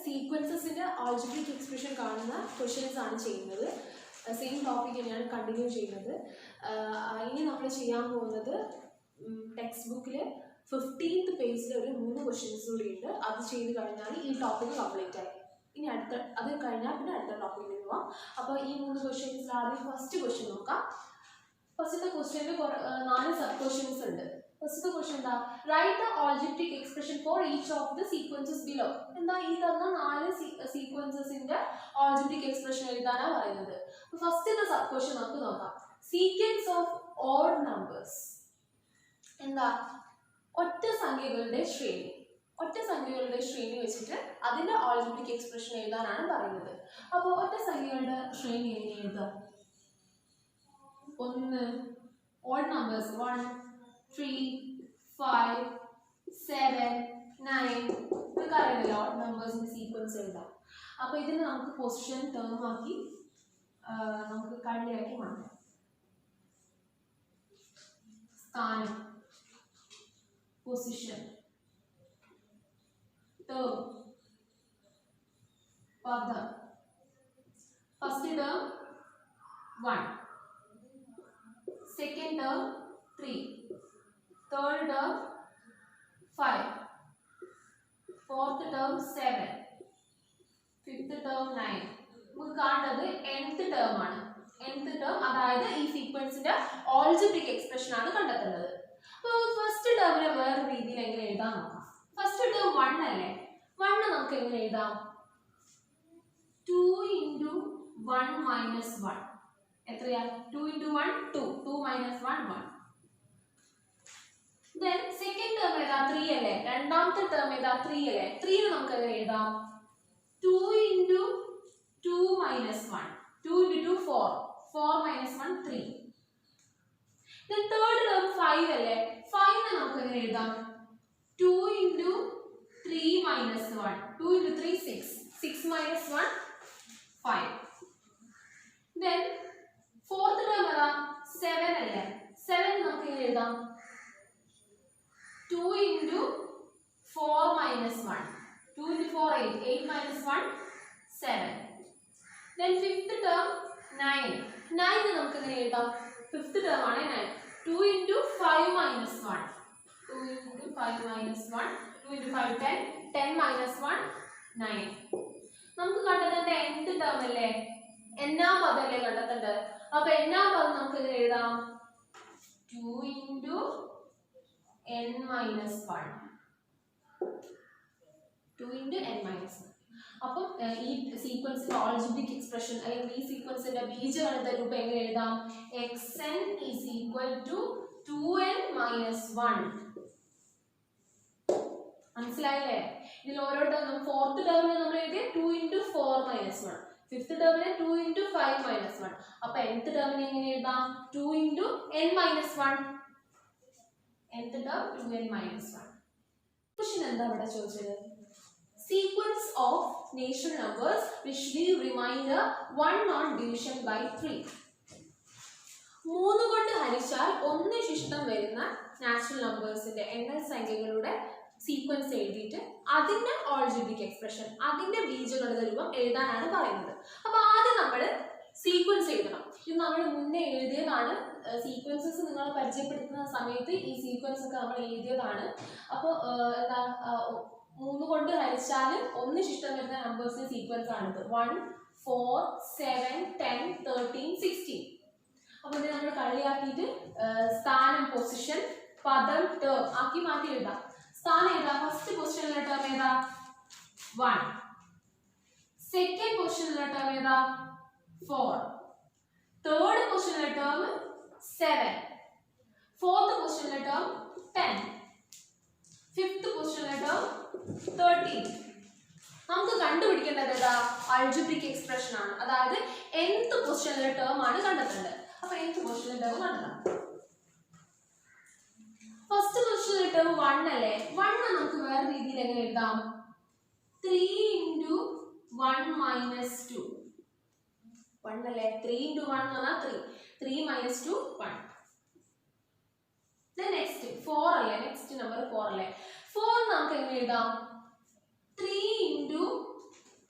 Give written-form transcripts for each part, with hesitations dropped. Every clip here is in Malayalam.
സീക്വൻസസിൻ്റെ ആൾജിബ്രിക് എക്സ്പ്രഷൻ കാണുന്ന ക്വസ്റ്റ്യൻസ് ആണ് ചെയ്യുന്നത്. സെയിം ടോപ്പിക് തന്നെയാണ് കണ്ടിന്യൂ ചെയ്യുന്നത്. ഇനി നമ്മൾ ചെയ്യാൻ പോകുന്നത് ടെക്സ്റ്റ് ബുക്കിൽ 15th പേജിൽ ഒരു 3 ക്വസ്റ്റ്യൻസ് കൂടി ഉണ്ട്. അത് ചെയ്ത് കഴിഞ്ഞാൽ ഈ ടോപ്പിക് കംപ്ലീറ്റ് ആയി. ഇനി അത് കഴിഞ്ഞാൽ പിന്നെ അടുത്ത ടോപ്പിക്കിൽ പോവാം. അപ്പോൾ ഈ 3 ക്വസ്റ്റ്യൻസിൽ ആദ്യം ഫസ്റ്റ് ക്വസ്റ്റ്യൻ നോക്കാം. ഫസ്റ്റത്തെ ക്വസ്റ്റ്യനിൽ 4 സബ് ക്വസ്റ്റ്യൻസ് ഉണ്ട്. ഫസ്റ്റത്തെ ക്വസ്റ്റ്യൻ എന്താ? Write the algebraic expression for each of the sequences below. എന്താ ഈ തന്ന 4 സീക്വൻസസിന്റെ ആൾജിബ്രിക് എക്സ്പ്രഷൻ എഴുതാനാണ് പറയുന്നത്. ഫസ്റ്റത്തെ സബ് ക്വസ്റ്റ്യൻ നമുക്ക് നോക്കാം. Sequence of odd numbers. എന്താ? ഒറ്റ സംഖ്യകളുടെ ശ്രേണി. ഒറ്റ സംഖ്യകളുടെ ശ്രേണി വെച്ചിട്ട് അതിന്റെ ആൾജിബ്രിക് എക്സ്പ്രഷൻ എഴുതാനാണ് പറയുന്നത്. അപ്പോൾ ഒറ്റ സംഖ്യകളുടെ ശ്രേണി എങ്ങനെ എഴുതാം? 1 ഓഡ് നമ്പേഴ്സ് 1 3 5 7 9 ഇതൊക്കെ അറിയാമല്ലോ. ഓഡ് നമ്പേഴ്സിന്റെ സീക്വൻസ് എഴുതാം. അപ്പോൾ ഇതിന് നമുക്ക് പൊസിഷൻ ടേം ആക്കി നമുക്ക് കള്ളിയാക്കി മാറ്റാം. സ്ഥാനം, പൊസിഷൻ, ടേം, പദം. First term 1, second term 3, third term 5, fourth term 7, fifth term 9. നമുക്ക് കാണുന്നത് nth term ആണ്. nth term അതായത് ഈ സീക്വൻസിന്റെ ആൾജിബ്രിക് എക്സ്പ്രഷൻ ആണ് കണ്ടെത്തുന്നത്. അപ്പോൾ ഫസ്റ്റ് ടേമിനെ വേറെ രീതിയിൽ എങ്ങനെ എഴുതാൻ നോക്കാം. ഫസ്റ്റ് ടേം 1 അല്ലേ? 1 നമുക്ക് എങ്ങനെ എഴുതാം? 2 × 1 - 1 എത്രയാ? 2 × 1 2, 2 - 1 1. then second term ഏതാ? 3 അല്ലേ? രണ്ടാമത്തെ ടേം ഏതാ? 3 അല്ലേ? 3 നമുക്ക് എങ്ങനെ എഴുതാം? 2 × 2 - 1, 2 × 2 4, 4 - 1 3. then third term 5 അല്ലേ? 5 നമുക്ക് എങ്ങനെ എഴുതാം? 2 × 3 - 1, 2 × 3 6, 6 - 1 5. then fourth term ഏതാ? 7 അല്ലേ? 7 നമുക്ക് എങ്ങനെ എഴുതാം? 2 × 4 - 1, 2 × 4 8, 8 - 1 7. then fifth term 9, 9 നമുക്ക് എങ്ങനെ എഴുതാം? fifth term ആണ് 9, 2 × 5 - 1, 2 × 5 - 1, 2 × 5 10, 10 - 1 9. നമുക്ക് കണ്ടെത്തേണ്ട nth term അല്ലേ? എന്നാം പദം അല്ലേ കണ്ടെത്തേണ്ടത്? അപ്പൊ എന്നാം പദം നമുക്ക് എങ്ങനെ എഴുതാം? 2 × n - 1, 2 × n - 1. അപ്പം ഈ സീക്വൻസിന്റെ ആൾജിബ്രിക് എക്സ്പ്രഷൻ അല്ലെങ്കിൽ ഈ സീക്വൻസിന്റെ ബീജഗണിത രൂപം എങ്ങനെ എഴുതാം? xn = 2n - 1. മനസ്സിലായില്ലേ? ഇതിൽ ഓരോ ടേം ഫോർത്ത് ടേമിന് നമ്മൾ എഴുതിയ 2 × 4 - 1, ഫിഫ്ത്ത് ടേമിന് 2 × 5 - 1. അപ്പൊ nth ടേമിനെ എങ്ങനെ എഴുതാം? 2 × n - 1. nth term 2n - 1. Question എന്താ ഇവിടെ ചോദിച്ചത്? Sequence of natural numbers which leave remainder 1 on division by 3. 3 കൊണ്ട് ഹരിച്ചാൽ 1 ശിഷ്ടം വരുന്ന നാച്ചുറൽ നമ്പേഴ്സിന്റെ എണ്ണൽ സംഖ്യകളുടെ സീക്വൻസ് എഴുതിയിട്ട് അതിന്റെ ആൾജിബ്രിക് എക്സ്പ്രഷൻ, അതിന്റെ ബീജഗണിത രൂപം എഴുതാനാണ് പറയുന്നത്. അപ്പൊ ആദ്യം നമ്മൾ സീക്വൻസ് എഴുതണം. ഇത് നമ്മൾ മുന്നേ എഴുതിയതാണ്. സീക്വൻസസ് നിങ്ങൾ പരിചയപ്പെടുത്തുന്ന സമയത്ത് ഈ സീക്വൻസ് ഒക്കെ നമ്മൾ എഴുതിയതാണ്. അപ്പോൾ എന്താ 3 കൊണ്ട് ഹരിച്ചാൽ 1 ശിഷ്ടം വരുന്ന നമ്പേഴ്സിന്റെ സീക്വൻസ് ആണിത്. 1 4 7 10 13 16. അപ്പോൾ ഇത് നമ്മൾ കളിയാക്കിയിട്ട് സ്ഥാനം, പൊസിഷൻ, പദം, ടേം ആക്കി മാറ്റി എഴുതാം. സ്ഥാനം ഏതാ? ഫസ്റ്റ് പൊസിഷനിലെ ടേം ഏതാ? 1. സെക്കൻഡ് പൊസിഷനിലെ ടേം ഏതാ? 4. തേർഡ് പൊസിഷനിലെ ടേം 7. ഫോർത്ത് പൊസിഷനിലെ ടേം 10. ഫിഫ്ത്ത് പൊസിഷനിലെ ടേം 13. നമുക്ക് കണ്ടുപിടിക്കേണ്ടത് ഏതാ? ആൾജിബ്രിക് എക്സ്പ്രഷൻ ആണ്. അതായത് nth പൊസിഷനിലെ ടേം ആണ് കണ്ടെത്തേണ്ടത്. അപ്പൊ nth പൊസിഷനിലെ ടേം കണ്ടെത്താം. ഫസ്റ്റ് പൊസിഷനിലെ ടേം 1 അല്ലേ? 1 നമുക്ക് വേറെ രീതിയിൽ എങ്ങനെ എഴുതാം? 3 × 1 - 2. 1 അല്ലേ? 3 × 1 എന്ന് പറഞ്ഞാൽ 3. 3 - 2 1. then next 4 അല്ലേ? നെക്സ്റ്റ് നമ്പർ 4 അല്ലേ? 4 നമുക്ക് എങ്ങനെ എഴുതാം? 3 ×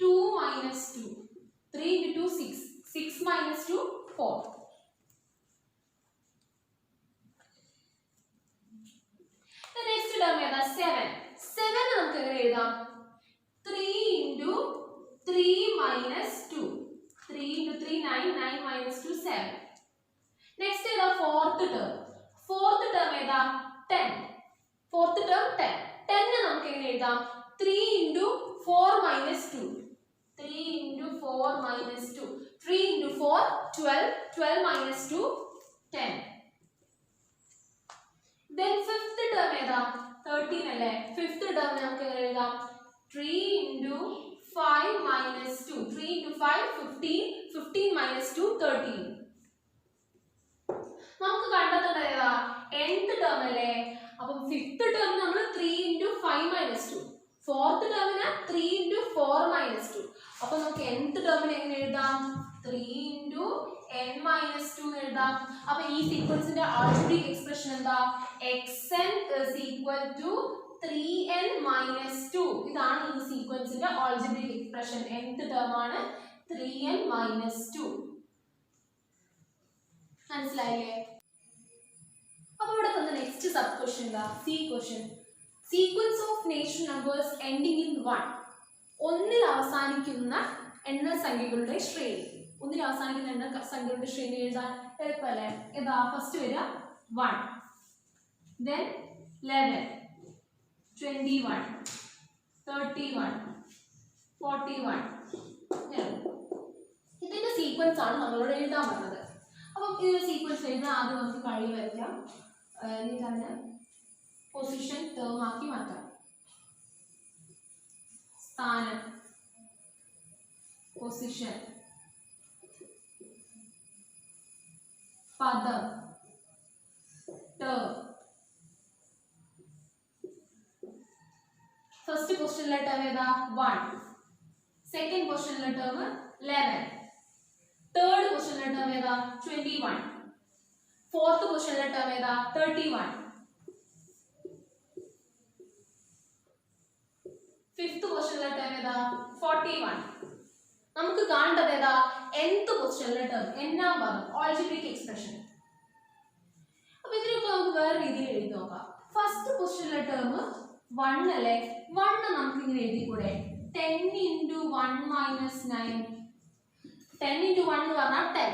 2 minus 2. 3 into 2, 6. 6 minus 2, 4. The next term is 7. 7 നമുക്ക് എങ്ങനെ എഴുതാം? 3 into 3 minus 2. 3 into 3, 9. 9 minus 2, 7. Next is the fourth term. Fourth term is 10. Fourth term 10. 10 നമുക്ക് എങ്ങനെ എഴുതാം? 3 into 4 minus 2. 3 into 4 minus 2. 3 into 4, 12. 12 minus 2, 10. Then fifth term ഏതാ? 13 അല്ലേ? Fifth term നമുക്ക് എങ്ങനെ എഴുതാം? 3 into 5 minus 2. 3 into 5, 15. 15 minus 2, 13. നമുക്ക് കണ്ടെത്തേണ്ടത് ഏതാ? nth term അല്ലേ? അപ്പം fifth term നമ്മൾ 3 into 5 minus 2. Fourth term 3 into 4 minus 2. അപ്പോൾ നമുക്ക് nth term എങ്ങനെ എഴുതാം? 3 into n minus 2 എഴുതാം. അപ്പോൾ ഈ സീക്വൻസിന്റെ ആൾജിബ്രിക് എക്സ്പ്രഷൻ എന്താ? xn is equal to 3n minus 2. ഇതാണ് ഈ സീക്വൻസിന്റെ ആൾജിബ്രിക് എക്സ്പ്രഷൻ. nth term ആണ് 3n minus 2. മനസ്സിലായില്ലേ? അപ്പോൾ ഇവിടെ തന്ന നെക്സ്റ്റ് സബ് ക്വസ്റ്റ്യൻ എന്താ? C question. Sequence of natural numbers ending in 1. ഒന്നിൽ അവസാനിക്കുന്ന എണ്ണസംഖ്യകളുടെ ശ്രേണി. ഒന്നിൽ അവസാനിക്കുന്ന എണ്ണസംഖ്യകളുടെ ശ്രേണി എഴുതാൻ എളുപ്പമല്ലേ? ഏതാ? ഫസ്റ്റ് വരിക 1, then 11, 21, 31, 41. ഇതിന്റെ സീക്വൻസ് ആണ് നമ്മളോട് എഴുതാൻ പറഞ്ഞത്. അപ്പം ഇതിന്റെ സീക്വൻസ് എഴുതാൻ ആദ്യം നമുക്ക് കഴിവ് വരയ്ക്കാം. എന്താണ്? പൊസിഷൻ ടേം ആക്കി മാറ്റാം. സ്ഥാനം, പൊസിഷൻ, പദം, ടേം. ഫസ്റ്റ് പൊസിഷനിലെ ടേം ഏതാ? 1. സെക്കൻഡ് പൊസിഷനിലെ ടേം 11. തേർഡ് പൊസിഷനിലെ ടേം ഏതാ? 21. ഫോർത്ത് പൊസിഷനിലെ ടേം ഏതാ? 31. ഫിഫ്ത്ത് പൊസിഷനിലെ ടേം ഏതാ? 41. നമുക്ക് കാണേണ്ടത് ഏതാ? nth പൊസിഷനിലെ ടേം, എന്നാം പദം, ആൾജിബ്രിക് എക്സ്പ്രഷൻ. അപ്പൊ ഇതിനൊക്കെ നമുക്ക് വേറെ രീതിയിൽ എഴുതി നോക്കാം. ഫസ്റ്റ് പൊസിഷനിലെ ടേം 1 അല്ലേ? 1 നമുക്ക് ഇങ്ങനെ എഴുതിക്കൂടെ? 10 into 1 minus 9. 10 into 1 എന്ന് പറഞ്ഞാൽ 10.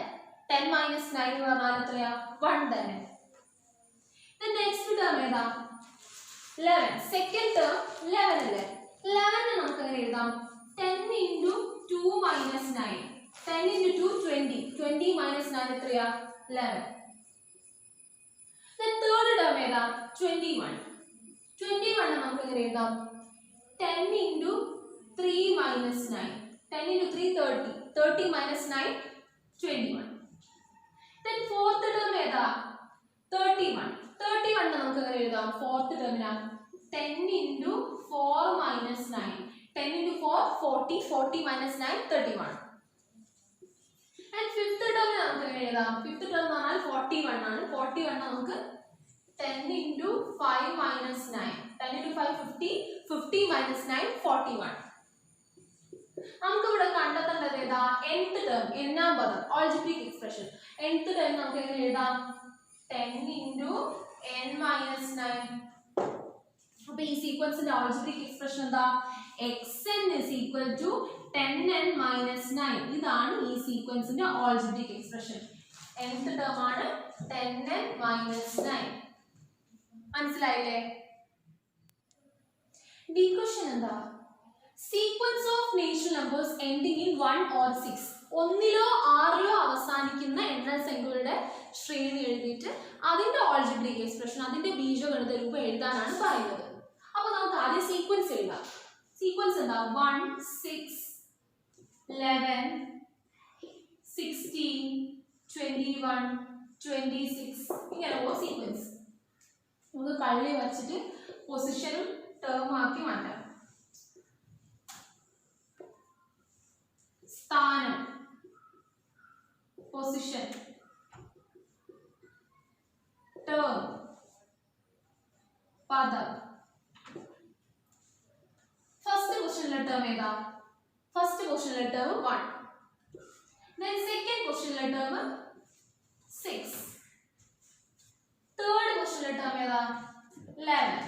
10 minus 9 എന്ന് പറഞ്ഞാൽ എത്രയാ? 1 തന്നെ. Then next term ഏതാ? 11. സെക്കൻഡ് ടേം 11 അല്ലേ? 11 നമുക്ക് എങ്ങനെ എഴുതാം? 10 into 2 minus 9. 10 into 2, 20. 20 minus 9 എത്രയാ? 11. Then third term ഏതാ? 21. 21 നമുക്ക് എങ്ങനെ എഴുതാം? 10 into 3 minus 9. 10 into 3, 30. 30 minus 9, 21. Then fourth term ഏതാ? 31. 31 നമുക്ക് എങ്ങനെ എഴുതാം? ഫോർത്ത് ടേമിനാ 10 into 4 minus 9. 10 into 4, 40. 40 minus 9, 31. And fifth term നമുക്ക് എങ്ങനെ എഴുതാം? ഫിഫ്ത്ത് ടേം എന്ന് പറഞ്ഞാൽ 41 ആണ്. 41 നമുക്ക് 10 into 5 minus 9. 10 into 5, 50. 50 minus 9, 41. നമുക്ക് ഇവിടെ കണ്ടെത്തേണ്ടത് ഏതാ? nth ടേം, എന്നാം പദം, ആൾജിബ്രിക് എക്സ്പ്രഷൻ. nth ടേം നമുക്ക് എങ്ങനെ എഴുതാം? 10 into n minus 9. അപ്പോൾ ഈ സീക്വൻസിന്റെ ആൾജിബ്രിക് എക്സ്പ്രഷൻ എന്താ? xn is equal to 10n minus 9. ഇതാണ് ഈ സീക്വൻസിന്റെ ആൾജിബ്രിക് എക്സ്പ്രഷൻ. nth ടേം ആണ് 10n minus 9. മനസ്സിലായില്ലേ? ഡി ക്വസ്റ്റ്യൻ എന്താ? Sequence of natural numbers ending in 1 or 6. ഒന്നിലോ ആറിലോ അവസാനിക്കുന്ന എണ്ണസംഖ്യകളുടെ ശ്രേണി എഴുതിയിട്ട് അതിന്റെ ആൾജിബ്രിക് എക്സ്പ്രഷൻ, അതിന്റെ ബീജഗണിത രൂപം എഴുതാനാണ് പറയുന്നത്. അപ്പോൾ നമുക്ക് ആദ്യം സീക്വൻസ് എഴുതാം. സീക്വൻസ് എന്താ? 1, 6, 11, 16, 21, 26. ഇങ്ങനെ പോകും സീക്വൻസ്. നമുക്ക് കള്ളി വച്ചിട്ട് പൊസിഷനും ടേം ആക്കി മാറ്റാം. സ്ഥാനം, പൊസിഷൻ, ടേം, പദം. ഫസ്റ്റ് പൊസിഷനിലെ ടേം ഏതാ? ഫസ്റ്റ് പൊസിഷനിലെ ടേം 1. Then second പൊസിഷനിലെ ടേം 6. തേർഡ് പൊസിഷനിലെ ടേം ഏതാ 11.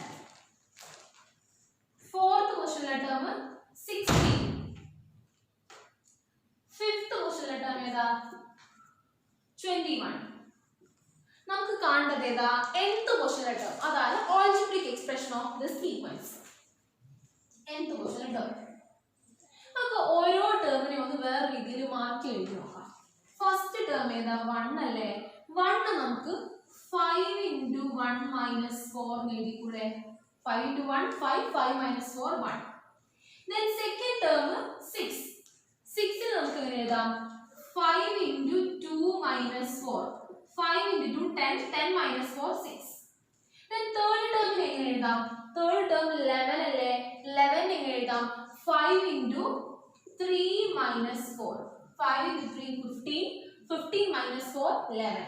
ഫോർത്ത് പൊസിഷനിലെ ടേം 16. ഫിഫ്ത്ത് പൊസിഷനിലെ ടേം ഏതാ 21. നമുക്ക് കാണേണ്ടത് ഏതാ nth പൊസിഷനിലെ ടേം, അതായത് algebraic expression of this sequence. nth പൊസിഷനിലെ ടേം നമുക്ക് ഓരോ ടേമിനെ ഒന്ന് വേറെ രീതിയിൽ മാറ്റി എഴുതി നോക്കാം. ഫസ്റ്റ് ടേം ഏതാ 1 അല്ലേ? 1 നമുക്ക് 5 into 1 minus 4 എഴുതിക്കൂടെ? 5 into 1 5, 5 minus 4 1. Then second term 6. 6 നമുക്ക് എങ്ങനെ എഴുതാം? 5 into 2 minus 4. 5 into 2 10, 10 minus 4 6. Then third term എങ്ങനെ എഴുതാം? third term 11 അല്ലേ? 11 എങ്ങനെ എഴുതാം? 5 into 3 minus 4. 5 into 3 15, 15 minus 4 11.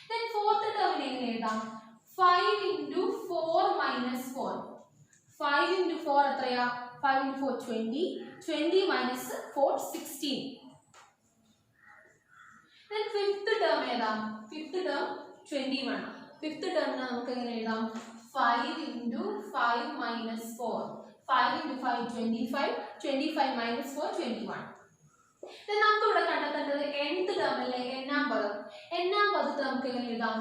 Then fourth term എങ്ങനെ എഴുതാം? 5 into 4 minus 4. 5 into 4 എത്രയാ? 5 into 4 20, 20 minus 4 16. Then fifth term ഏതാ? fifth term 21. fifth term നമുക്ക് എങ്ങനെ എഴുതാം? 5 into 5 minus 4. 5 into 5 25, 25 minus 4 21. Then നമുക്ക് ഇവിടെ കണ്ടെത്തേണ്ടത് nth term അല്ലേ? n-ആം പദം. n-ആം പദത്തെ നമുക്ക് എങ്ങനെ എഴുതാം?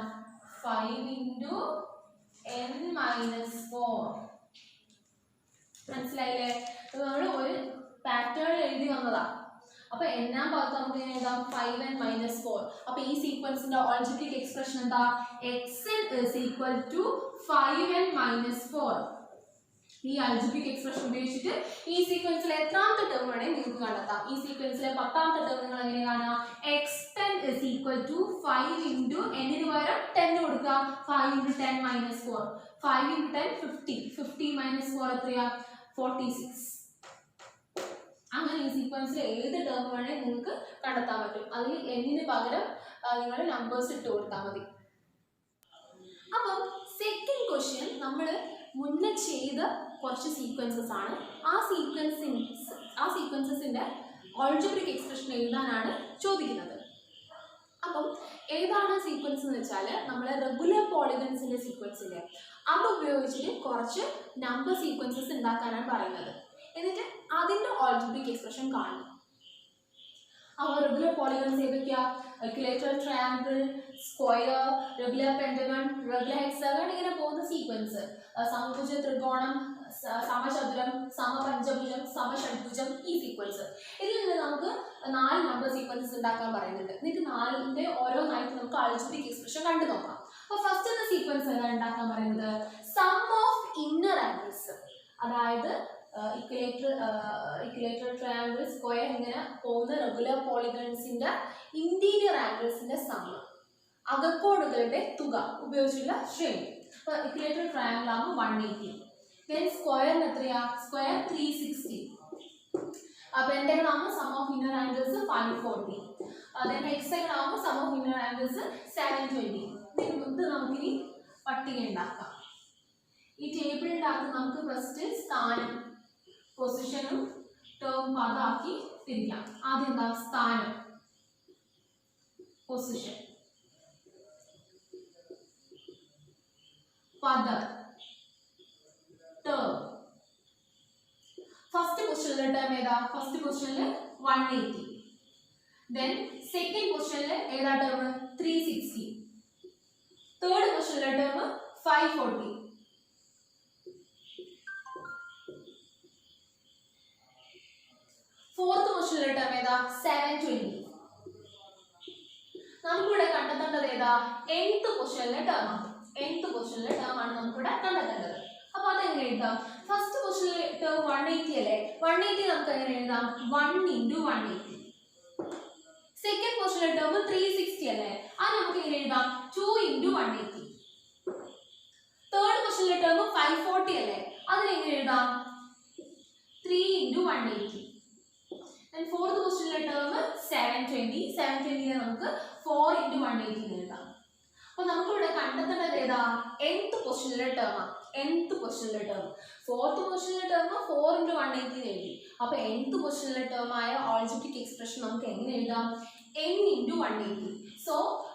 5 into n minus 4. മനസ്സിലായില്ലേ? നമ്മൾ ഒരു പാറ്റേൺ എഴുതി വന്നതാ. അപ്പോൾ n-ആം പദത്തെ നമുക്ക് എങ്ങനെ എഴുതാം? 5n minus 4. അപ്പോൾ ഈ സീക്വൻസിന്റെ ആൾജിബ്രിക് എക്സ്പ്രഷൻ എന്താ? xn is equal to 5n minus 4. ഈ ആൾജിബ്രിക് എക്സ്പ്രഷൻ ഉപയോഗിച്ചിട്ട് ഈ സീക്വൻസിലെ എത്രാമത്തെ ടേം വേണമെങ്കിൽ നിങ്ങൾക്ക് കണ്ടെത്താം. ഈ സീക്വൻസിലെ 10ാമത്തെ ടേം നിങ്ങൾ എങ്ങനെ കാണാം? x10 is equal to 5 into n ന് പകരം 10 കൊടുക്കുക. 5 into 10 minus 4. 5 into 10 50. 50 minus 4 എത്രയാ? 46. അങ്ങനെ ഈ സീക്വൻസിൽ ഏത് ടേം വേണമെങ്കിൽ നിങ്ങൾക്ക് കണ്ടെത്താൻ പറ്റും. അതിൽ n ന് പകരം നിങ്ങൾ നമ്പേഴ്സ് ഇട്ട് കൊടുത്താൽ മതി. അപ്പം സെക്കൻഡ് ക്വസ്റ്റ്യൻ നമ്മൾ മുന്നേ ചെയ്ത കുറച്ച് സീക്വൻസസ് ആണ്. ആ സീക്വൻസസിന്റെ ആൾജിബ്രിക് എക്സ്പ്രഷൻ എഴുതാനാണ് ചോദിക്കുന്നത്. അപ്പം ഏതാണ് സീക്വൻസ് എന്ന് വെച്ചാൽ നമ്മൾ റെഗുലർ പോളിഗൺസിന്റെ സീക്വൻസ് ഇല്ലേ, അത് ഉപയോഗിച്ചിട്ട് കുറച്ച് നമ്പർ സീക്വൻസസ് ഉണ്ടാക്കാനാണ് പറയുന്നത്. എന്നിട്ട് അതിന്റെ ആൾജിബ്രിക് എക്സ്പ്രഷൻ കാണും. അപ്പോൾ റെഗുലർ പോളിഗൺസ് ഏതൊക്കെയാ? Equilateral triangle, square, regular pentagon, regular hexagon, ഇങ്ങനെ പോകുന്ന സീക്വൻസ്. സമഭുജ ത്രികോണം, സമചതുരം, സമപഞ്ചഭുജം, സമഷഡ്ഭുജം, ഈ സീക്വൻസ്. ഇതിൽ നിന്ന് നമുക്ക് 4 നമ്പർ സീക്വൻസസ് ഉണ്ടാക്കാൻ പറയുന്നുണ്ട്. എന്നിട്ട് 4ന്റെ ഓരോന്നായിട്ട് നമുക്ക് ആൾജിബ്രിക് എക്സ്പ്രഷൻ കണ്ടു നോക്കാം. അപ്പോൾ ഫസ്റ്റ് സീക്വൻസ് ഏതാണ് ഉണ്ടാക്കാൻ പറയുന്നത്? സം ഓഫ് ഇന്നർ ആംഗിൾസ്, അതായത് ഇക്വിലേറ്ററൽ ട്രയാങ്കിൾ, സ്ക്വയർ, ഇങ്ങനെ പോകുന്ന റെഗുലർ പോളിഗൺസിന്റെ ഇന്റീരിയർ ആംഗിൾസിന്റെ സം, അകക്കോണുകളുടെ തുക ഉപയോഗിച്ചുള്ള ശ്രേണി. അപ്പോൾ ഇക്വിലേറ്ററൽ ട്രയാങ്കിൾ ആകുമ്പോൾ 180. ദെൻ സ്ക്വയറിന് എത്രയാ? സ്ക്വയർ 360. പെന്റഗൺ ആകുമ്പോൾ sum of inner angles 540. Then hexagon ആകുമ്പോൾ സം ഓഫ് ഇന്നർ ആംഗിൾസ് 720. ഇത് നമുക്കിനി പട്ടിക ഉണ്ടാക്കാം. ഈ ടേബിളിൻ്റെ അകത്ത് നമുക്ക് ഫസ്റ്റ് സ്ഥാനം, പൊസിഷനും ടേം പദമാക്കി തിരിക്കാം. ആദ്യം എന്താ? സ്ഥാനം, പൊസിഷൻ, പദം, ടേം. ഫസ്റ്റ് പൊസിഷനിലെ ടേം ഏതാ? ഫസ്റ്റ് പൊസിഷനിൽ 180. ദെൻ സെക്കൻഡ് പൊസിഷനിൽ ഏതാ ടേം? 360. തേർഡ് പൊസിഷനിലെ ടേം 540. ഫോർത്ത് പൊസിഷനിലെ ടേം ഏതാ? 720. നമുക്കിവിടെ കണ്ടെത്തേണ്ടത് ഏതാ? nth പൊസിഷനിലെ ടേം ആണ്. nth പൊസിഷനിലെ ടേം ആണ് നമുക്കിവിടെ കണ്ടെത്തേണ്ടത്. അപ്പോൾ അതെങ്ങനെ എഴുതാം? ഫസ്റ്റ് പൊസിഷനിലെ ടേം 180 അല്ലേ? 180 നമുക്ക് എങ്ങനെ എഴുതാം? 1 into 180. സെക്കൻഡ് പൊസിഷനിലെ ടേം 360 അല്ലേ? അത് നമുക്ക് എങ്ങനെ എഴുതാം? 2 into 180. തേർഡ് പൊസിഷനിലെ ടേം 540 അല്ലേ? അതിനെങ്ങനെ എഴുതാം? 3 into 180. ഫോർത്ത് പൊസിഷനിലെ ടേം 720. 720 നമുക്ക് 4 into 180 എഴുതാം. അപ്പോൾ നമുക്കിവിടെ കണ്ടെത്തേണ്ടത് ഏതാ? nth പൊസിഷനിലെ ടേം ആണ്. nth പൊസിഷനിലെ ടേം. ഫോർത്ത് പൊസിഷനിലെ ടേം 4 × 180 എഴുതി. അപ്പോൾ nth പൊസിഷനിലെ ടേം ആയ ആൾജിബ്രിക് എക്സ്പ്രഷൻ നമുക്ക് എങ്ങനെ എഴുതാം? n × 180. സോ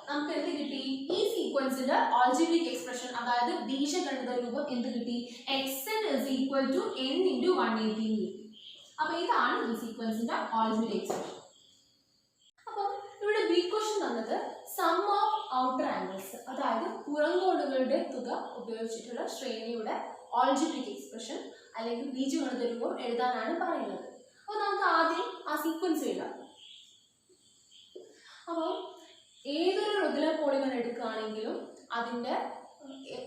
നമുക്ക് എന്ത് കിട്ടി? ഈ സീക്വൻസിന്റെ ആൾജിബ്രിക് എക്സ്പ്രഷൻ അതായത് ബീജഗണിത രൂപം എന്ത് കിട്ടി? xn n × 180. അപ്പോൾ ഇതാണ് ഈ സീക്വൻസിന്റെ ആൾജിബ്രിക് എക്സ്പ്രഷൻ. അപ്പോൾ ഇവിടെ ബി ക്വസ്റ്റ്യൻ തന്നത് സം ഓഫ് ഔട്ടർ ആംഗിൾസ് അതായത് പുറംകോണുകളുടെ തുക ഉപയോഗിച്ചിട്ടുള്ള ശ്രേണിയുടെ ആൾജിബ്രിക് എക്സ്പ്രഷൻ അല്ലെങ്കിൽ ബീജഗണിത രൂപം എഴുതാനാണ് പറയുന്നത്. അപ്പോൾ നമുക്ക് ആദ്യം ആ സീക്വൻസ് എഴുതാം. അപ്പോൾ ഏതൊരു റെഗുലർ പോളിഗൺ എടുക്കുകയാണെങ്കിലും അതിൻ്റെ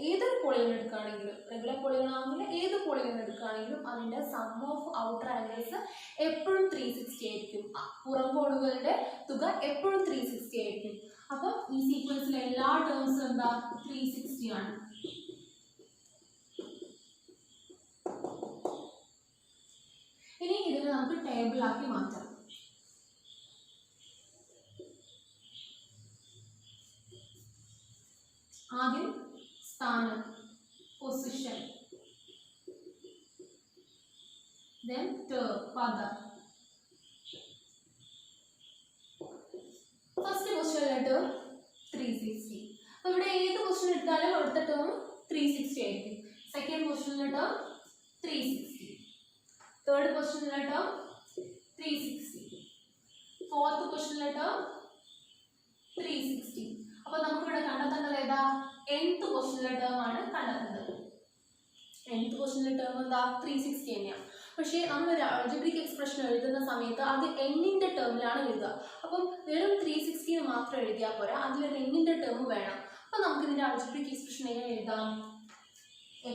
ഏതൊരു പോളിഗൺ എടുക്കുകയാണെങ്കിലും റെഗുലർ പോളിഗൺ ആണെങ്കിൽ ഏത് പോളിഗൺ എടുക്കുകയാണെങ്കിലും അതിൻ്റെ സം ഓഫ് ഔട്ടർ ആംഗിൾസ് എപ്പോഴും 360 ആയിരിക്കും. പുറംകോണുകളുടെ തുക എപ്പോഴും 360 ആയിരിക്കും. അപ്പം ഈ സീക്വൻസിലെ എല്ലാ ടേംസും എന്താ? 360 ആണ്. ഇനി ഇതിനെ നമുക്ക് ടേബിളാക്കി മാറ്റാം. ആദ്യം സ്ഥാനം, പൊസിഷൻ, then term, പദം. ഫസ്റ്റ് പൊസിഷനിലെ ടേം 360. അപ്പോൾ ഇവിടെ ഏത് പൊസിഷൻ എടുത്താലും അടുത്ത ടേം 360 ആയിരിക്കും. സെക്കൻഡ് പൊസിഷനിലെ ടേം 360, തേർഡ് പൊസിഷനിലെ ടേം 360, ഫോർത്ത് പൊസിഷനിലെ ടേം 360. അപ്പോൾ നമുക്കിവിടെ കണ്ടെത്തേണ്ടത് ഏതാ? nth പൊസിഷനിലെ ടേം ആണ് കണ്ടെത്തേണ്ടത്. nth പൊസിഷനിലെ ടേം എന്താ? 360 തന്നെയാണ്. പക്ഷേ നമ്മൾ ഒരു ആൾജിബ്രിക് എക്സ്പ്രഷൻ എഴുതുന്ന സമയത്ത് അത് n-ന്റെ ടേമിലാണ് എഴുതുക. അപ്പം വെറും 360 മാത്രം എഴുതിയാൽ പോരാ, അതിലൊരു n-ന്റെ ടേം വേണം. അപ്പോൾ നമുക്ക് ഇതിൻ്റെ ആൾജിബ്രിക് എക്സ്പ്രഷൻ എങ്ങനെ എഴുതാം?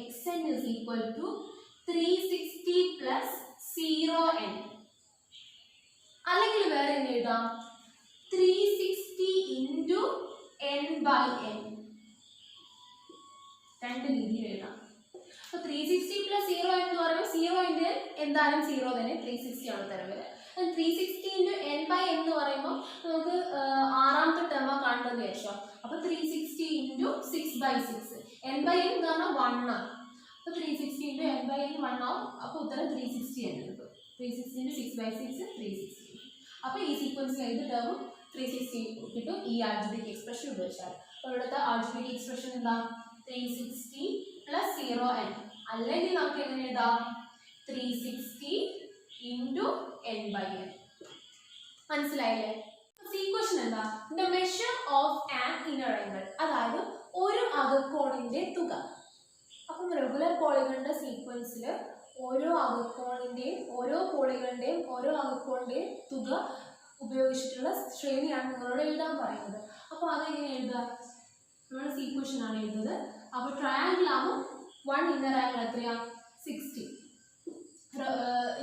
xn = 360 + 0n. അല്ലെങ്കിൽ വേറെ എങ്ങനെ എഴുതാം? 360 × n/n. രണ്ട് രീതിയിൽ എഴുതാം. അപ്പോൾ 360 + 0n എന്ന് പറയുമ്പോൾ 0 × എന്തായാലും 0 തന്നെ, 360 ആണ് തരം വരെ. 360 × n/n എന്ന് പറയുമ്പോൾ നമുക്ക് ആറാമത്തെ ടേം കാണേണ്ടത് വിചാരിച്ചോ. അപ്പോൾ 360 × 6/6. n/n എന്ന് പറഞ്ഞാൽ 1 ആണ്. അപ്പോൾ 360 × n/n 1 ആവും. അപ്പോൾ ഉത്തരം 360 ആണ് കിട്ടും. 360 × 6/6 360. അപ്പോൾ ഈ സീക്വൻസിൽ ഏത് ടേമും 360 കിട്ടും ഈ ആൾജിബ്രിക് എക്സ്പ്രഷൻ ഉപയോഗിച്ചാൽ. അപ്പോൾ ഇവിടുത്തെ ആൾജിബ്രിക് എക്സ്പ്രഷൻ എന്താ? 360 + 0n. അല്ലെങ്കിൽ നമുക്ക് എങ്ങനെ എഴുതാം? 360 × n/n. മനസ്സിലായില്ലേ? സീക്വൻഷൻ എന്താ? The measure of an inner angle അതായത് ഒരു അകക്കോണിന്റെ തുക. അപ്പം റെഗുലർ പോളിഗണിന്റെ സീക്വൻസിൽ ഓരോ അകക്കോണിന്റെയും ഓരോ പോളിഗണിന്റെയും ഓരോ അകക്കോണിന്റെയും തുക ഉപയോഗിച്ചിട്ടുള്ള ശ്രേണിയാണ് നിങ്ങളോട് എഴുതാൻ പറയുന്നത്. അപ്പോൾ അതെങ്ങനെ എഴുതുക? നമ്മൾ സീക്വൻഷൻ ആണ് എഴുതുന്നത്. അപ്പോൾ ട്രയാങ്കിൾ ആകുമ്പോൾ 1 ഇന്നർ ആംഗിൾ എത്രയാ? 60.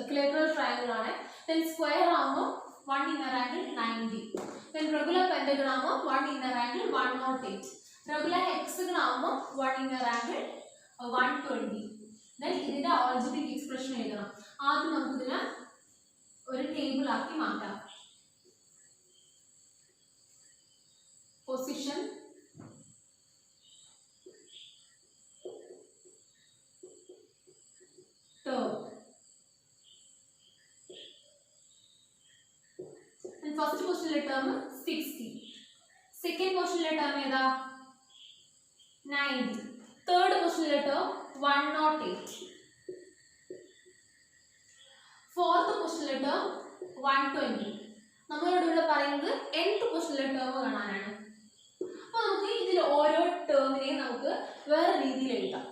ഇക്വിലേറ്ററൽ ട്രയാങ്കിൾ ആണ്. ദെൻ സ്ക്വയർ ആകുമ്പോൾ 1 inner angle 90. Then regular pentagon ആകുമ്പോൾ 1 ഇന്നർ ആംഗിൾ 108. റെഗുലർ ഹെക്സഗൺ ആകുമ്പോൾ 1 ഇന്നർ ആംഗിൾ 120. ദെൻ ഇതിന്റെ ആൾജിബ്രിക് എക്സ്പ്രഷൻ എഴുതണം. ആദ്യം നമുക്ക് ഇതിനെ ഒരു ടേബിൾ ആക്കി മാറ്റാം. Position, term. And first പൊസിഷനിലെ ടേം 60. സെക്കൻഡ് പൊസിഷനിലെ ടേം ഏതാ? 90. തേർഡ് പൊസിഷനിലെ ടേം 108. ഫോർത്ത് പൊസിഷനിലെ ടേം 120. നമ്മളോട് ഇവിടെ പറയുന്നത് nth പൊസിഷനിലെ ടേം കാണാനാണ്. അപ്പോൾ നമുക്ക് ഇതിൽ ഓരോ ടേമിനെയും നമുക്ക് വേറെ രീതിയിൽ എഴുതാം.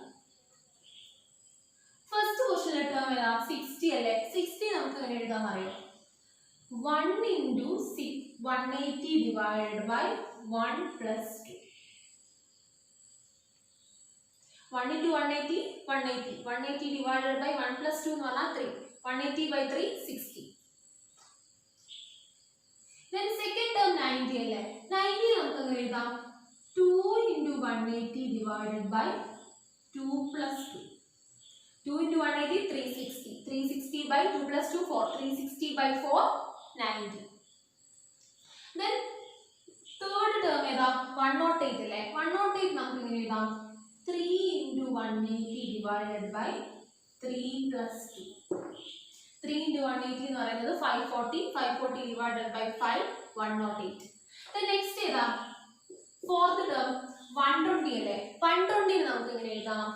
ഫസ്റ്റ് പൊസിഷനിലെ ടേം ഏതാ? 60 അല്ലേ? 60 നമുക്ക് എങ്ങനെ എഴുതാമെന്ന് അറിയോ? 1 × 180 / 1 + 2. 1 × 180 180. 180 / 1 + 2 എന്ന് പറഞ്ഞാൽ 3. 180/3 60. Then second term 90 അല്ലേ? 90 നമുക്ക് എങ്ങനെ എഴുതാം? 2 × 180 / 2 + 2. 2 × 180 360. 360/2 + 2 4. 360/4 90. Then third term ഏതാ? 108 അല്ലേ? 108 നമുക്ക് എങ്ങനെ എഴുതാം? 3 into 180 divided by 3 plus 2. 3 into 180 എന്ന് പറയുന്നത് 540. 540 divided by 5, 108. Then next ഏതാ? Fourth term 120 അല്ലേ? 120 നമുക്ക് എങ്ങനെ എഴുതാം?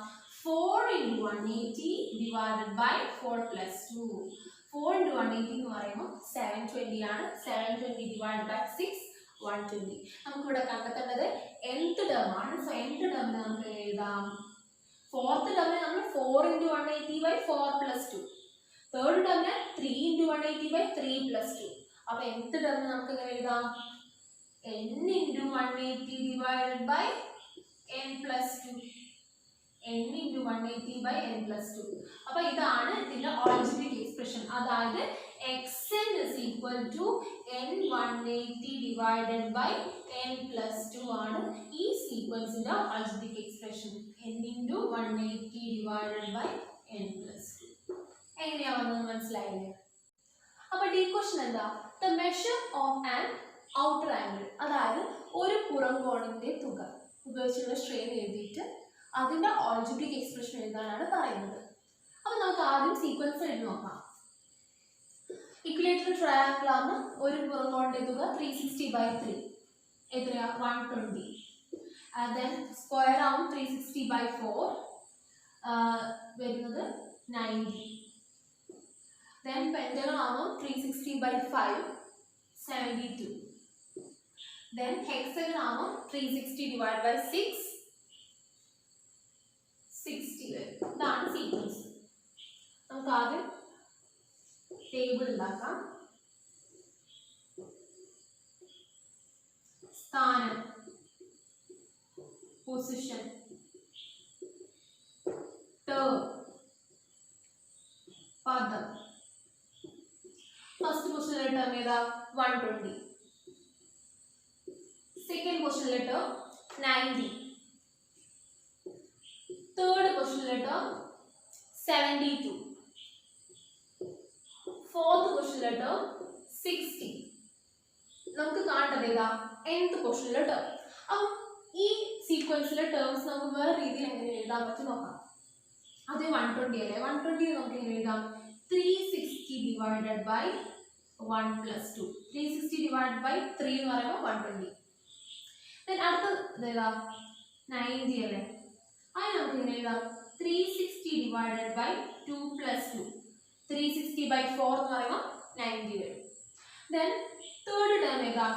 4 into 180 divided by 4 plus 2. 4 into 180 എന്ന് പറയുമ്പോൾ 720 ആണ്. 720 divided by 6, 120. നമുക്ക് ഇവിടെ കണ്ടെത്തേണ്ടത് nth term ആണ്. സോ nth term നമുക്ക് എഴുതാം. Fourth term നമ്മൾ 4 into 180 by 4 plus 2. Third term 3 into 180 by 3 plus 2. അപ്പോൾ nth term നമുക്ക് എങ്ങനെ എഴുതാം? n into 180 divided by n plus 2. n into 180 by n plus 2. അപ്പോൾ ഇതാണ് ഇതിന്റെ algebraic expression. അതായത് xn is equal to n 180 divided by n plus 2 ആണ് ഈ സീക്വൻസിന്റെ algebraic expression. n into 180 divided by n plus 2. എങ്ങനെയാ വന്നത് മനസ്സിലായില്ലേ? അപ്പോൾ ഡി ക്വസ്റ്റ്യൻ എന്താ? The measure of an outer angle, അതായത് ഒരു പുറംകോണിന്റെ തുക ഉപയോഗിച്ചുള്ള ശ്രേണി എഴുതിയിട്ട് അതിന്റെ algebraic expression എഴുതാനാണ് പറയുന്നത്. അപ്പോൾ നമുക്ക് ആദ്യം സീക്വൻസ് എഴുതി നോക്കാം. ഇക്വിലേറ്ററൽ ട്രയാങ്കിൾ ആണ് ഒരു പുറംകോണിന്റെ തുക 360 by 3 എത്രയാ? 120. then സ്ക്വയർ ആവും 360 by 4 വരുന്നത് 90. then pentagon ആവും 360 by 5 72. then hexagon ആവും 360 divided by 6 60 വരും. ഇതാണ് സീക്വൻസ്. നമുക്ക് ആദ്യം ടേബിൾ ഉണ്ടാക്കാം. സ്ഥാനം, പൊസിഷൻ, ടേം, പദം. ഫസ്റ്റ് പൊസിഷനിലെ ടേം ഏതാ? 120. സെക്കൻഡ് പൊസിഷനിലെ ടേം 90. തേർഡ് പൊസിഷനിലെ ടേം 72. ഫോർത്ത് പൊസിഷനിലെ ടേം 60. നമുക്ക് കാണേണ്ടത് ഏതാ? nth പൊസിഷനിലെ ടേം. അപ്പം ഈ സീക്വൻസിലെ ടേംസ് നമുക്ക് വേറെ രീതിയിൽ എങ്ങനെ എഴുതാൻ പറ്റും നോക്കാം. അത് 120 അല്ലേ? 120 നമുക്ക് എങ്ങനെ എഴുതാം? 360 divided by 1 plus 2. 360 divided by 3 എന്ന് പറയുമ്പോൾ 120. then അടുത്ത ഏതാ? 90 അല്ലേ? അതിന് നമുക്ക് എങ്ങനെ എഴുതാം? 360 divided by 2 plus 2. 360 by 4 എന്ന് പറയുമ്പോൾ 90 വരും. then തേർഡ് ടേം ഏതാ?